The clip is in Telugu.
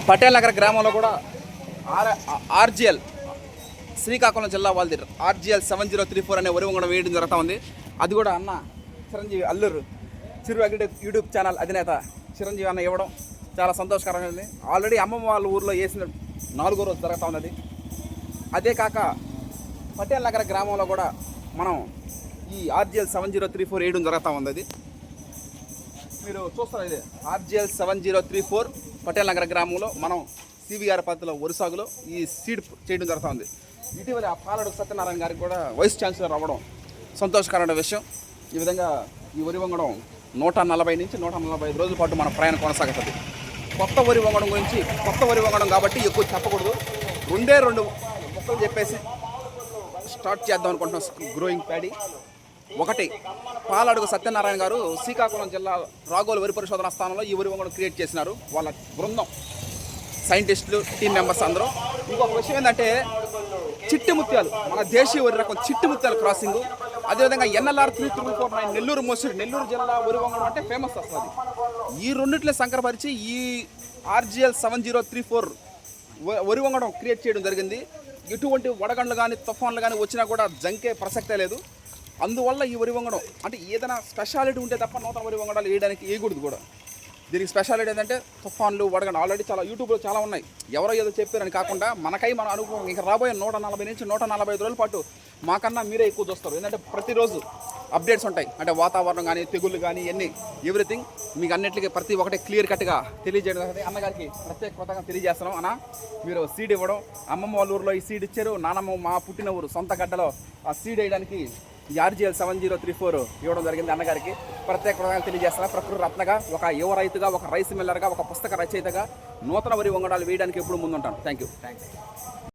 పటేల్ నగర్ గ్రామంలో కూడా ఆర్జిఎల్ శ్రీకాకుళం జిల్లా వాళ్ళది ఆర్జిఎల్ 7034 అనే వరి వంగడం వేయడం జరుగుతూ ఉంది. అది కూడా అన్న చిరంజీవి అల్లూరు చిరు యూట్యూబ్ ఛానల్ అధినేత చిరంజీవి అన్న ఇవ్వడం చాలా సంతోషకరమైనది. ఆల్రెడీ అమ్మమ్మ వాళ్ళ ఊర్లో వేసిన 4వ రోజు జరుగుతూ ఉన్నది. అదే కాక పటేల్ నగర్ గ్రామంలో కూడా మనం ఈ ఆర్జిఎల్ 7034 వేయడం జరుగుతూ ఉంది. అది మీరు చూస్తారు. ఇది ఆర్జిఎల్ 7034 పటేల్ నగర్ గ్రామంలో మనం సివిఆర్ పద్ధతిలో వరి సాగులో ఈ సీడ్ చేయడం జరుగుతూ ఉంది. ఇటీవల ఆ పాలడు సత్యనారాయణ గారికి కూడా వైస్ ఛాన్సలర్ అవ్వడం సంతోషకరమైన విషయం. ఈ విధంగా ఈ వరి వంగడం 140 నుంచి 145 రోజుల పాటు మన ప్రయాణం కొనసాగుతుంది. కొత్త వరి వంగడం గురించి కొత్త వరి వంగడం కాబట్టి ఎక్కువ చెప్పకూడదు. 2 మొక్కలు చెప్పేసి స్టార్ట్ చేద్దాం అనుకుంటున్నాం గ్రోయింగ్ ప్యాడీ. ఒకటి పాలడుగు సత్యనారాయణ గారు శ్రీకాకుళం జిల్లా రాగోలు వరి పరిశోధన స్థానంలో ఈ వరి వంగడం క్రియేట్ చేసినారు. వాళ్ళ బృందం సైంటిస్టులు టీం మెంబర్స్ అందరూ. ఇంకొక విషయం ఏంటంటే చిట్టి ముత్యాలు, మన దేశీయ వరి రకం చిట్టి ముత్యాలు క్రాసింగ్. అదేవిధంగా NLR 3349 నెల్లూరు మోసూరు నెల్లూరు జిల్లా వరి వంగడం అంటే ఫేమస్ వస్తుంది. ఈ రెండింటిని సంకరపరిచి ఈ ఆర్జిఎల్ 7034 వరి వంగడం క్రియేట్ చేయడం జరిగింది. ఎటువంటి వడగండ్లు కానీ తుఫాన్లు కానీ వచ్చినా కూడా జంకే ప్రసక్తే లేదు. అందువల్ల ఈ వరి వంగడం అంటే ఏదైనా స్పెషాలిటీ ఉంటే తప్ప నూతన వరి వంగడాలు వేయడానికి వేయకూడదు కూడా. దీనికి స్పెషాలిటీ ఏంటంటే తుఫాన్లు వడగండి ఆల్రెడీ చాలా యూట్యూబ్లో చాలా ఉన్నాయి. ఎవరో ఏదో చెప్పారని కాకుండా మనకై మన అనుభవం ఇంకా రాబోయే 140 నుంచి 145 రోజుల పాటు మాకన్నా మీరే ఎక్కువ చూస్తారు. ఎందుకంటే ప్రతిరోజు అప్డేట్స్ ఉంటాయి. అంటే వాతావరణం కానీ తెగుళ్ళు కానీ ఎవ్రీథింగ్ మీకు అన్నింటికి ప్రతి ఒక్కటి క్లియర్ కట్గా తెలియజేయడం జరుగుతుంది. అన్నగారికి ప్రత్యేకంగా తెలియజేస్తున్నాం. అన్న మీరు సీడ్ ఇవ్వడం, అమ్మమ్మ వాళ్ళ ఊరిలో ఈ సీడ్ ఇచ్చారు, నానమ్మ మా పుట్టిన ఊరు సొంత గడ్డలో ఆ సీడ్ వేయడానికి ఈ ఆర్జిఎల్ 7034 ఇవ్వడం జరిగింది. అన్నగారికి ప్రత్యేకంగా తెలియజేస్తున్నా. ప్రకృతి రత్నగా, ఒక యువ రైతుగా, ఒక రైస్ మిల్లర్గా, ఒక పుస్తక రచయితగా నూతన వరి వంగడాలు వేయడానికి ఎప్పుడు ముందుంటాను. Thank you.